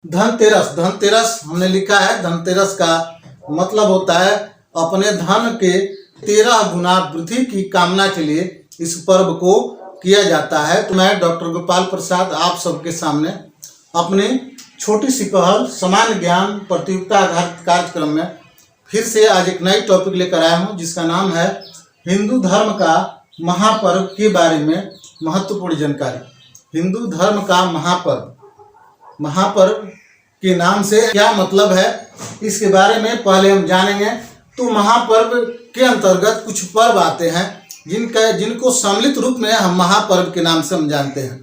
धनतेरस। धनतेरस हमने लिखा है, धनतेरस का मतलब होता है अपने धन के 13 गुना वृद्धि की कामना के लिए इस पर्व को किया जाता है। तो मैं डॉक्टर गोपाल प्रसाद आप सबके सामने अपनी छोटी सी पहल सामान्य ज्ञान प्रतियोगिता आधारित कार्यक्रम में फिर से आज एक नई टॉपिक लेकर आया हूँ, जिसका नाम है हिंदू धर्म का महापर्व के बारे में महत्वपूर्ण जानकारी। हिंदू धर्म का महापर्व, महापर्व के नाम से क्या मतलब है, इसके बारे में पहले हम जानेंगे। तो महापर्व के अंतर्गत कुछ पर्व आते हैं जिनको सम्मिलित रूप में हम महापर्व के नाम से हम जानते हैं।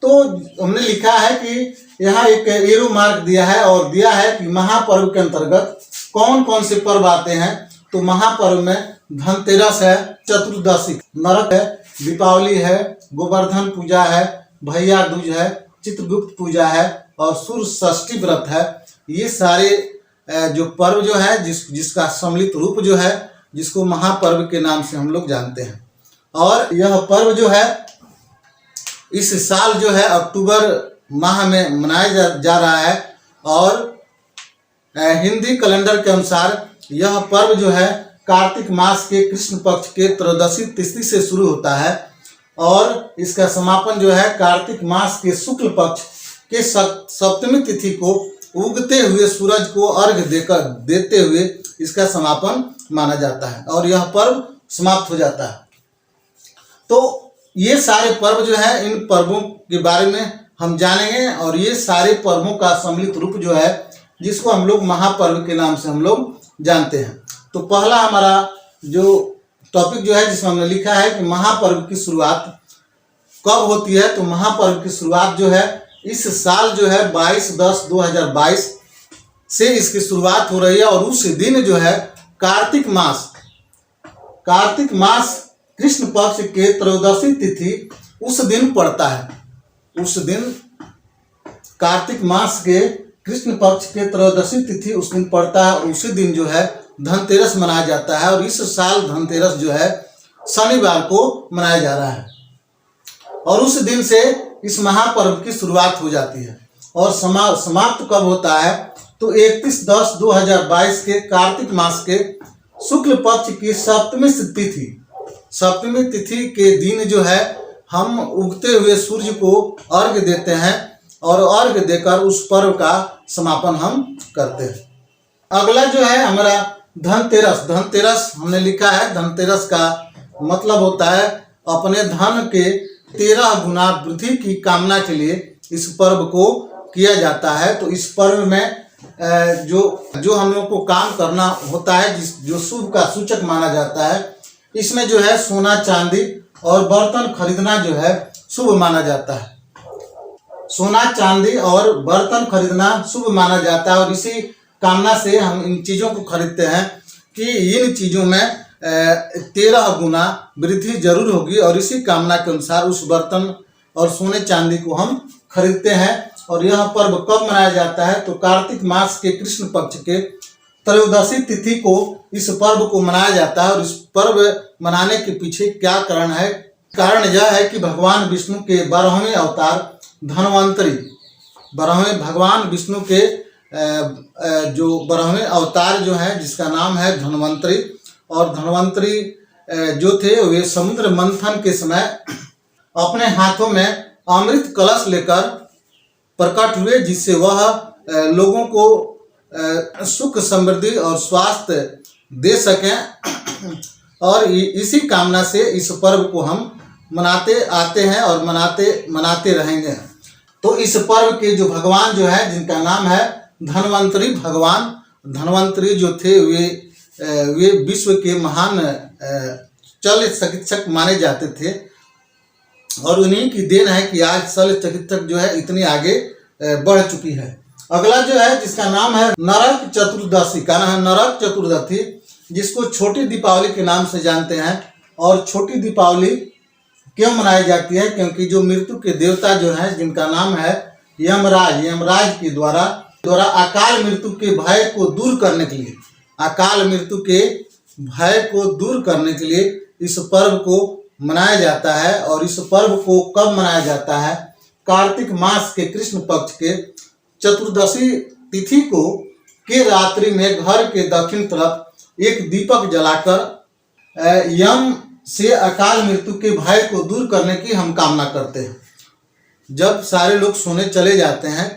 तो हमने लिखा है कि यहाँ एक एरो मार्क दिया है और दिया है कि महापर्व के अंतर्गत कौन कौन से पर्व आते हैं। तो महापर्व में धनतेरस है, चतुर्दशी नरक है, दीपावली है, गोवर्धन पूजा है, भैया दूज है, चित्रगुप्त पूजा है और सूर्य षष्ठी व्रत है। ये सारे जो पर्व जो है जिसका सम्मिलित रूप जो है जिसको महापर्व के नाम से हम लोग जानते हैं। और यह पर्व जो है इस साल जो है अक्टूबर माह में मनाया जा रहा है और हिंदी कैलेंडर के अनुसार यह पर्व जो है कार्तिक मास के कृष्ण पक्ष के त्रयोदशी तिथि से शुरू होता है और इसका समापन जो है कार्तिक मास के शुक्ल पक्ष के सप्तमी तिथि को उगते हुए सूरज को अर्घ्य देते हुए इसका समापन माना जाता है और यह पर्व समाप्त हो जाता है। तो ये सारे पर्व जो है, इन पर्वों के बारे में हम जानेंगे और ये सारे पर्वों का सम्मिलित रूप जो है जिसको हम लोग महापर्व के नाम से हम लोग जानते हैं। तो पहला हमारा जो टॉपिक जो है जिसमें हमने लिखा है कि महापर्व की शुरुआत कब होती है। तो महापर्व की शुरुआत जो है इस साल जो है 22/10/2022 से इसकी शुरुआत हो रही है और उस दिन जो है कार्तिक मास कृष्ण पक्ष के त्रयोदशी तिथि उस दिन पड़ता है। उस दिन कार्तिक मास के कृष्ण पक्ष के त्रयोदशी तिथि उस दिन पड़ता है और उसी दिन जो है धनतेरस मनाया जाता है। और इस साल धनतेरस जो है शनिवार को मनाया जा रहा है और उस दिन से इस महापर्व की शुरुआत हो जाती है। और समाप्त कब होता है तो 31/10/2022 के कार्तिक मास के शुक्ल पक्ष की सप्तमी तिथि के दिन जो है हम उगते हुए सूर्य को अर्घ्य देते हैं और अर्घ्य देकर उस पर्व का समापन हम करते हैं। अगला जो है हमारा धनतेरस। धनतेरस हमने लिखा है, धनतेरस का मतलब होता है अपने धन के 13 गुना वृद्धि की कामना के लिए इस पर्व को किया जाता है। तो इस पर्व में जो हम लोग को काम करना होता है जो शुभ का सूचक माना जाता है, इसमें जो है सोना चांदी और बर्तन खरीदना जो है शुभ माना जाता है। सोना चांदी और बर्तन खरीदना शुभ माना जाता है और इसी कामना से हम इन चीज़ों को खरीदते हैं कि इन चीज़ों में 13 गुना वृद्धि जरूर होगी और इसी कामना के अनुसार उस बर्तन और सोने चांदी को हम खरीदते हैं। और यह पर्व कब मनाया जाता है तो कार्तिक मास के कृष्ण पक्ष के त्रयोदशी तिथि को इस पर्व को मनाया जाता है। और इस पर्व मनाने के पीछे क्या कारण है? कारण यह है कि भगवान विष्णु के 12वें अवतार धन्वंतरी, भगवान विष्णु के जो 12वें अवतार जो है जिसका नाम है धन्वंतरी, और धन्वंतरी जो थे वे समुद्र मंथन के समय अपने हाथों में अमृत कलश लेकर प्रकट हुए, जिससे वह लोगों को सुख समृद्धि और स्वास्थ्य दे सकें। और इसी कामना से इस पर्व को हम मनाते आते हैं और मनाते रहेंगे। तो इस पर्व के जो भगवान जो है जिनका नाम है धन्वंतरी, भगवान धन्वंतरी जो थे वे विश्व के महान शल्य चिकित्सक माने जाते थे और उन्हीं की देन है कि आज शल्य चिकित्सक जो है इतनी आगे बढ़ चुकी है। अगला जो है जिसका नाम है नरक चतुर्दशी, का नाम है नरक चतुर्दशी, जिसको छोटी दीपावली के नाम से जानते हैं। और छोटी दीपावली क्यों मनाई जाती है? क्योंकि जो मृत्यु के देवता जो हैं जिनका नाम है यमराज के द्वारा अकाल मृत्यु के भय को दूर करने के लिए, अकाल मृत्यु के भय को दूर करने के लिए इस पर्व को मनाया जाता है। और इस पर्व को कब मनाया जाता है? कार्तिक मास के कृष्ण पक्ष के चतुर्दशी तिथि को के रात्रि में घर के दक्षिण तरफ एक दीपक जलाकर यम से अकाल मृत्यु के भय को दूर करने की हम कामना करते हैं। जब सारे लोग सोने चले जाते हैं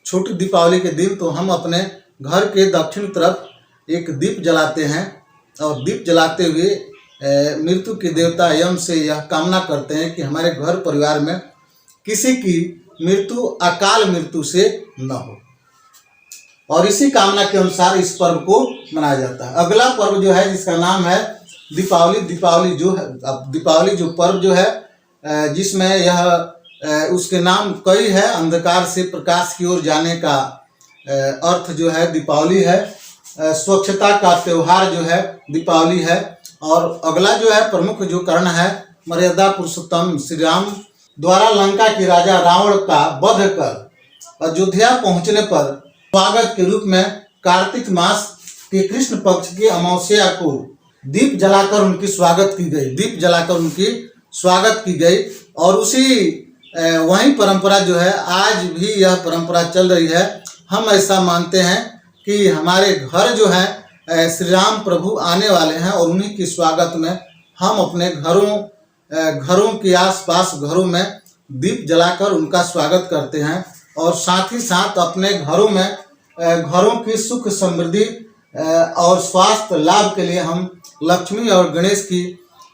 छोटी दीपावली के दिन, तो हम अपने घर के दक्षिण तरफ एक दीप जलाते हैं और दीप जलाते हुए मृत्यु के देवता यम से यह कामना करते हैं कि हमारे घर परिवार में किसी की मृत्यु अकाल मृत्यु से न हो, और इसी कामना के अनुसार इस पर्व को मनाया जाता है। अगला पर्व जो है जिसका नाम है दीपावली। दीपावली जो पर्व जो है जिसमें यह उसके नाम कई है। अंधकार से प्रकाश की ओर जाने का अर्थ जो है दीपावली है। स्वच्छता का त्योहार जो है दीपावली है। और अगला जो है प्रमुख जो कारण है, मर्यादा पुरुषोत्तम श्री राम द्वारा लंका के राजा रावण का वध कर अयोध्या पहुंचने पर स्वागत के रूप में कार्तिक मास के कृष्ण पक्ष की अमावस्या को दीप जलाकर उनकी स्वागत की गई। और उसी वही परंपरा जो है आज भी यह परंपरा चल रही है। हम ऐसा मानते हैं कि हमारे घर जो है श्री राम प्रभु आने वाले हैं और उन्हीं के स्वागत में हम अपने घरों के आसपास घरों में दीप जलाकर उनका स्वागत करते हैं। और साथ ही साथ अपने घरों की सुख समृद्धि और स्वास्थ्य लाभ के लिए हम लक्ष्मी और गणेश की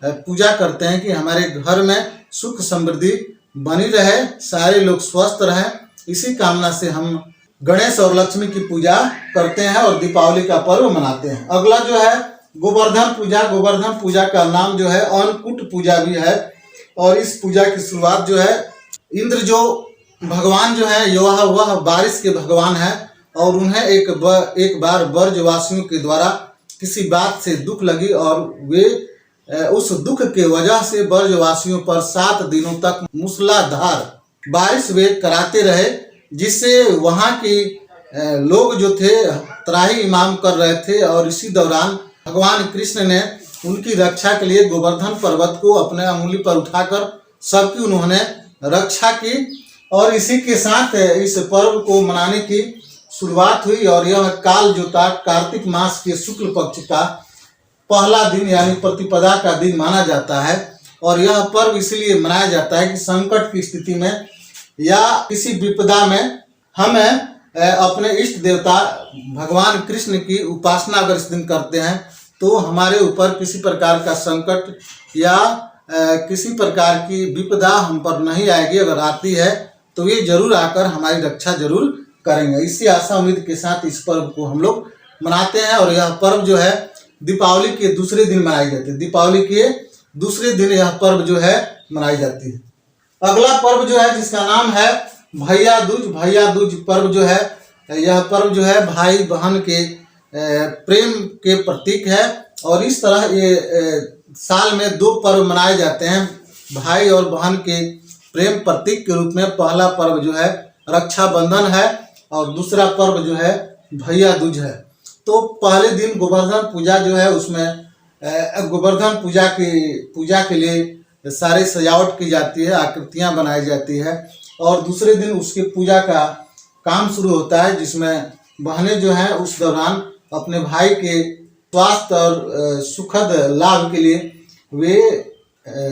पूजा करते हैं कि हमारे घर में सुख समृद्धि बनी रहे, सारे लोग स्वस्थ रहें। इसी कामना से हम गणेश और लक्ष्मी की पूजा करते हैं और दीपावली का पर्व मनाते हैं। अगला जो है गोवर्धन पूजा। गोवर्धन पूजा का नाम जो है अन्नकूट पूजा भी है। और इस पूजा की शुरुआत जो है इंद्र जो भगवान जो है वह बारिश के भगवान है और उन्हें एक बार ब्रजवासियों के द्वारा किसी बात से दुख लगी और वे उस दुख के वजह से ब्रजवासियों पर 7 दिनों तक मूसलाधार बारिश वे कराते रहे, जिससे वहाँ के लोग जो थे त्राही इमाम कर रहे थे। और इसी दौरान भगवान कृष्ण ने उनकी रक्षा के लिए गोवर्धन पर्वत को अपने अंगुली पर उठाकर सबकी उन्होंने रक्षा की। और इसी के साथ इस पर्व को मनाने की शुरुआत हुई। और यह काल जो था कार्तिक मास के शुक्ल पक्ष का पहला दिन यानी प्रतिपदा का दिन माना जाता है। और यह पर्व इसलिए मनाया जाता है कि संकट की स्थिति में या किसी विपदा में हमें अपने इष्ट देवता भगवान कृष्ण की उपासना अगर इस दिन करते हैं तो हमारे ऊपर किसी प्रकार का संकट या किसी प्रकार की विपदा हम पर नहीं आएगी। अगर आती है तो ये जरूर आकर हमारी रक्षा जरूर करेंगे। इसी आशा उम्मीद के साथ इस पर्व को हम लोग मनाते हैं। और यह पर्व जो है दीपावली के दूसरे दिन मनाई जाती है। दीपावली के दूसरे दिन यह पर्व जो है मनाई जाती है। अगला पर्व जो है जिसका नाम है भैया दूज। भैया दूज पर्व जो है यह पर्व जो है भाई बहन के प्रेम के प्रतीक है। और इस तरह ये साल में 2 पर्व मनाए जाते हैं भाई और बहन के प्रेम प्रतीक के रूप में। पहला पर्व जो है रक्षाबंधन है और दूसरा पर्व जो है भैया दूज है। तो पहले दिन गोवर्धन पूजा जो है उसमें गोवर्धन पूजा के लिए सारे सजावट की जाती है, आकृतियां बनाई जाती है। और दूसरे दिन उसकी पूजा का काम शुरू होता है जिसमें बहनें जो हैं उस दौरान अपने भाई के स्वास्थ्य और सुखद लाभ के लिए वे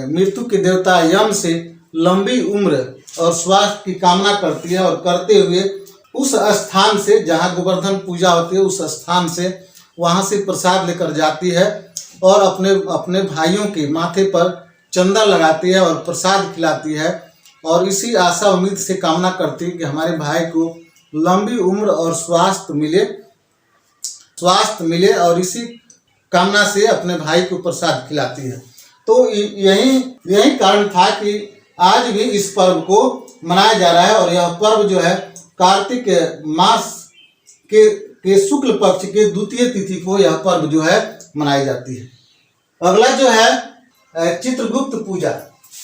मृत्यु के देवता यम से लंबी उम्र और स्वास्थ्य की कामना करती है। और करते हुए उस स्थान से जहाँ गोवर्धन पूजा होती है उस स्थान से वहाँ से प्रसाद लेकर जाती है और अपने भाइयों के माथे पर चंदन लगाती है और प्रसाद खिलाती है। और इसी आशा उम्मीद से कामना करती है कि हमारे भाई को लंबी उम्र और स्वास्थ्य मिले और इसी कामना से अपने भाई को प्रसाद खिलाती है। तो यही कारण था कि आज भी इस पर्व को मनाया जा रहा है। और यह पर्व जो है कार्तिक मास के शुक्ल पक्ष के द्वितीय तिथि को यह पर्व जो है मनाई जाती है। अगला जो है चित्रगुप्त पूजा।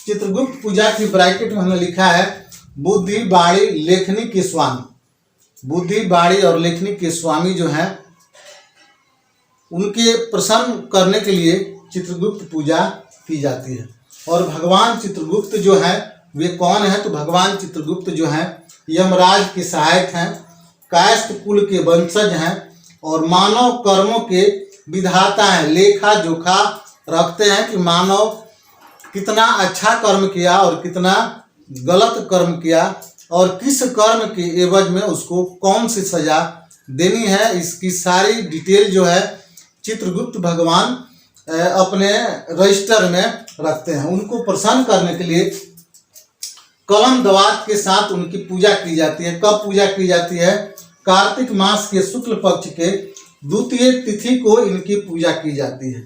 चित्रगुप्त पूजा की ब्रैकेट में हमने लिखा है बुद्धि बाणी लेखनी के स्वामी। बुद्धि बाणी और लेखनी के स्वामी जो हैं उनके प्रसन्न करने के लिए चित्रगुप्त पूजा की जाती है। और भगवान चित्रगुप्त जो है वे कौन है? तो भगवान चित्रगुप्त जो हैं यमराज के सहायक हैं कायस्थ कुल के वंशज हैं और मानव कर्मों के विधाता हैं। लेखा जोखा रखते हैं कि मानव कितना अच्छा कर्म किया और कितना गलत कर्म किया और किस कर्म के एवज में उसको कौन सी सजा देनी है। इसकी सारी डिटेल जो है चित्रगुप्त भगवान अपने रजिस्टर में रखते हैं। उनको प्रसन्न करने के लिए कलम दवात के साथ उनकी पूजा की जाती है। कब पूजा की जाती है? कार्तिक मास के शुक्ल पक्ष के द्वितीय तिथि को इनकी पूजा की जाती है।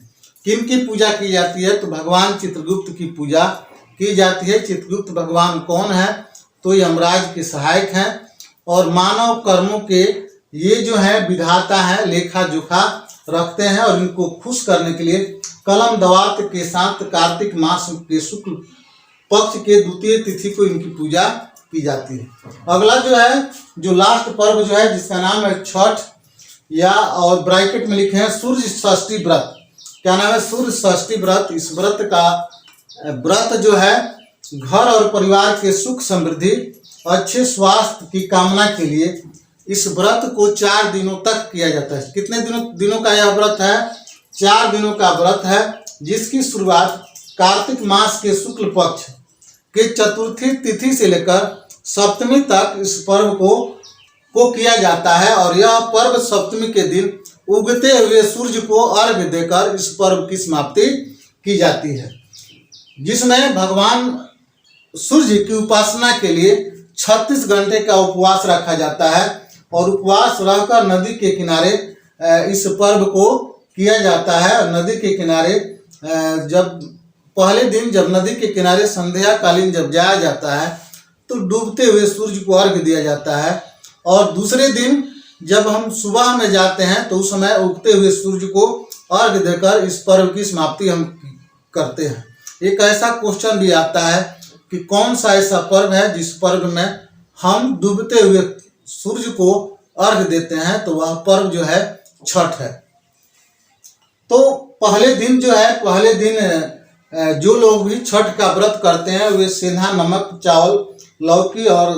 किनकी पूजा की जाती है? तो भगवान चित्रगुप्त की पूजा की जाती है। चित्रगुप्त भगवान कौन है? तो यमराज के सहायक हैं और मानव कर्मों के ये जो है विधाता है, लेखा जोखा रखते हैं और इनको खुश करने के लिए कलम दवात के साथ कार्तिक मास के शुक्ल पक्ष के द्वितीय तिथि को इनकी पूजा की जाती है। अगला जो है, जो लास्ट पर्व जो है जिसका नाम है छठ, या और ब्रैकेट में लिखे हैं सूर्य षष्ठी व्रत। क्या नाम है? सूर्य षष्ठी व्रत। इस व्रत का व्रत जो है घर और परिवार के सुख समृद्धि अच्छे स्वास्थ्य की कामना के लिए इस व्रत को 4 दिनों तक किया जाता है। कितने दिनों का यह व्रत है? 4 दिनों का व्रत है, जिसकी शुरुआत कार्तिक मास के शुक्ल पक्ष के चतुर्थी तिथि से लेकर सप्तमी तक इस पर्व को किया जाता है और यह पर्व सप्तमी के दिन उगते हुए सूर्य को अर्घ्य देकर इस पर्व की समाप्ति की जाती है, जिसमें भगवान सूर्य की उपासना के लिए 36 घंटे का उपवास रखा जाता है और उपवास रहकर नदी के किनारे इस पर्व को किया जाता है। नदी के किनारे जब पहले दिन जब नदी के किनारे संध्या कालीन जब जाया जाता है तो डूबते हुए सूर्य को अर्घ्य दिया जाता है और दूसरे दिन जब हम सुबह में जाते हैं तो उस समय उगते हुए सूर्य को अर्घ्य देकर इस पर्व की समाप्ति हम करते हैं। एक ऐसा क्वेश्चन भी आता है कि कौन सा ऐसा पर्व है जिस पर्व में हम डूबते हुए सूर्य को अर्घ्य देते हैं? तो वह पर्व जो है छठ है। तो पहले दिन जो है, पहले दिन जो लोग भी छठ का व्रत करते हैं वे सेंधा नमक, चावल, लौकी और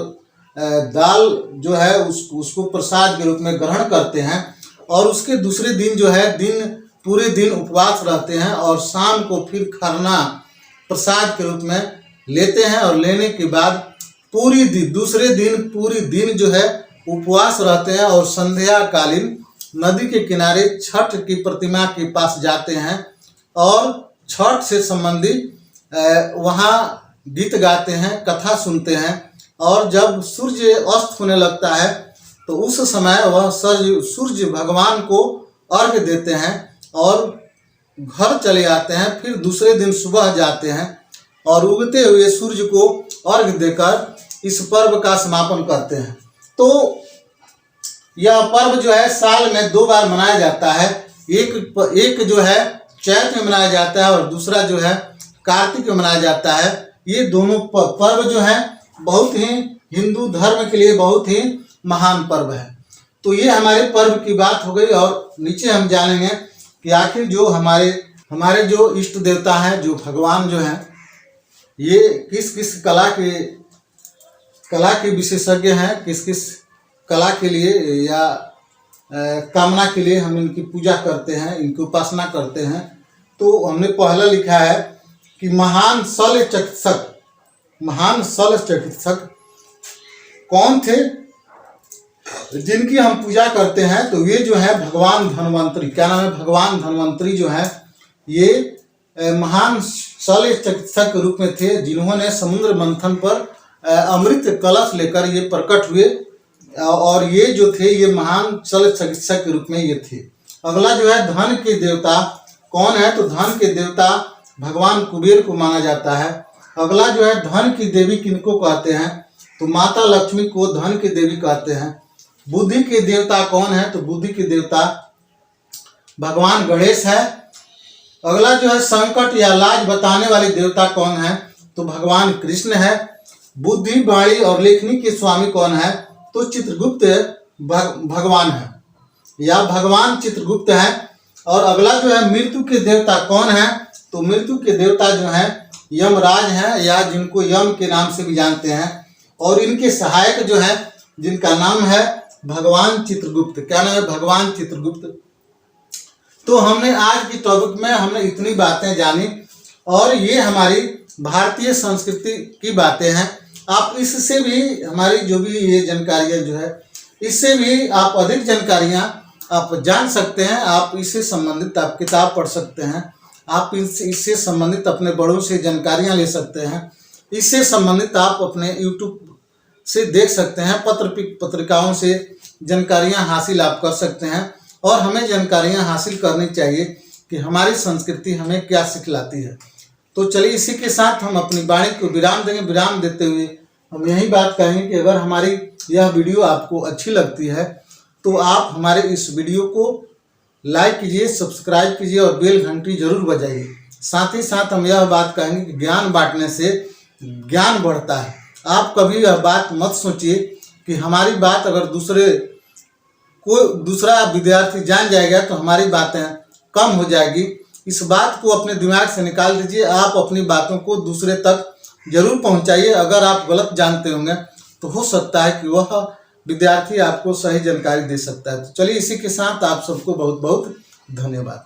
दाल जो है उसको प्रसाद के रूप में ग्रहण करते हैं और उसके दूसरे दिन जो है पूरे दिन उपवास रहते हैं और शाम को फिर खरना प्रसाद के रूप में लेते हैं और लेने के बाद दूसरे दिन पूरी दिन जो है उपवास रहते हैं और संध्या कालीन नदी के किनारे छठ की प्रतिमा के पास जाते हैं और छठ से संबंधित वहाँ गीत गाते हैं, कथा सुनते हैं और जब सूर्य अस्त होने लगता है तो उस समय वह सूर्य भगवान को अर्घ्य देते हैं और घर चले आते हैं। फिर दूसरे दिन सुबह जाते हैं और उगते हुए सूर्य को अर्घ्य देकर इस पर्व का समापन करते हैं। तो यह पर्व जो है साल में 2 बार मनाया जाता है। एक जो है चैत में मनाया जाता है और दूसरा जो है कार्तिक में मनाया जाता है। ये दोनों पर्व जो है बहुत ही हिंदू धर्म के लिए बहुत ही महान पर्व है। तो ये हमारे पर्व की बात हो गई और नीचे हम जानेंगे कि आखिर जो हमारे जो इष्ट देवता हैं, जो भगवान जो हैं, ये किस किस कला के विशेषज्ञ हैं, किस किस कला के लिए या कामना के लिए हम इनकी पूजा करते हैं, इनकी उपासना करते हैं। तो हमने पहला लिखा है कि महान शल्य चिकित्सक कौन थे जिनकी हम पूजा करते हैं? तो ये जो है भगवान धन्वंतरी। क्या नाम है? भगवान धन्वंतरी जो है ये महान शल्य चिकित्सक के रूप में थे, जिन्होंने समुद्र मंथन पर अमृत कलश लेकर ये प्रकट हुए और ये जो थे ये महान शल्य चिकित्सक के रूप में ये थे। अगला जो है धन के देवता कौन है? तो धन के देवता भगवान कुबेर को माना जाता है। अगला जो है धन की देवी किनको कहते हैं? तो माता लक्ष्मी को धन की देवी कहते हैं। बुद्धि के देवता कौन है? तो बुद्धि के देवता भगवान गणेश है। अगला जो है संकट या लाज बताने वाले देवता कौन है? तो भगवान कृष्ण है। बुद्धि, वाणी और लेखनी के स्वामी कौन है? तो चित्रगुप्त भगवान है या भगवान चित्रगुप्त है। और अगला जो है मृत्यु के देवता कौन है? तो मृत्यु के देवता जो है यमराज हैं या जिनको यम के नाम से भी जानते हैं और इनके सहायक जो है जिनका नाम है भगवान चित्रगुप्त। क्या नाम है? भगवान चित्रगुप्त। तो हमने आज की टॉपिक में हमने इतनी बातें जानी और ये हमारी भारतीय संस्कृति की बातें हैं। आप इससे भी हमारी जो भी ये जानकारियाँ जो है इससे भी आप अधिक जानकारियाँ आप जान सकते हैं। आप इससे संबंधित आप किताब पढ़ सकते हैं, आप इससे संबंधित अपने बड़ों से जानकारियाँ ले सकते हैं, इससे संबंधित आप अपने यूट्यूब से देख सकते हैं, पत्रिकाओं से जानकारियाँ हासिल आप कर सकते हैं। और हमें जानकारियाँ हासिल करनी चाहिए कि हमारी संस्कृति हमें क्या सिखलाती है। तो चलिए इसी के साथ हम अपनी वाणी को विराम देंगे। विराम देते हुए हम यही बात कहेंगे कि अगर हमारी यह वीडियो आपको अच्छी लगती है तो आप हमारे इस वीडियो को लाइक कीजिए, सब्सक्राइब कीजिए और बेल घंटी जरूर बजाइए। साथ ही साथ हम यह बात कहेंगे कि ज्ञान बांटने से ज्ञान बढ़ता है। आप कभी यह बात मत सोचिए कि हमारी बात अगर दूसरा विद्यार्थी जान जाएगा तो हमारी बातें कम हो जाएगी। इस बात को अपने दिमाग से निकाल दीजिए। आप अपनी बातों को दूसरे तक जरूर पहुंचाइए। अगर आप गलत जानते होंगे तो हो सकता है कि वह विद्यार्थी आपको सही जानकारी दे सकता है। तो चलिए इसी के साथ आप सबको बहुत बहुत धन्यवाद।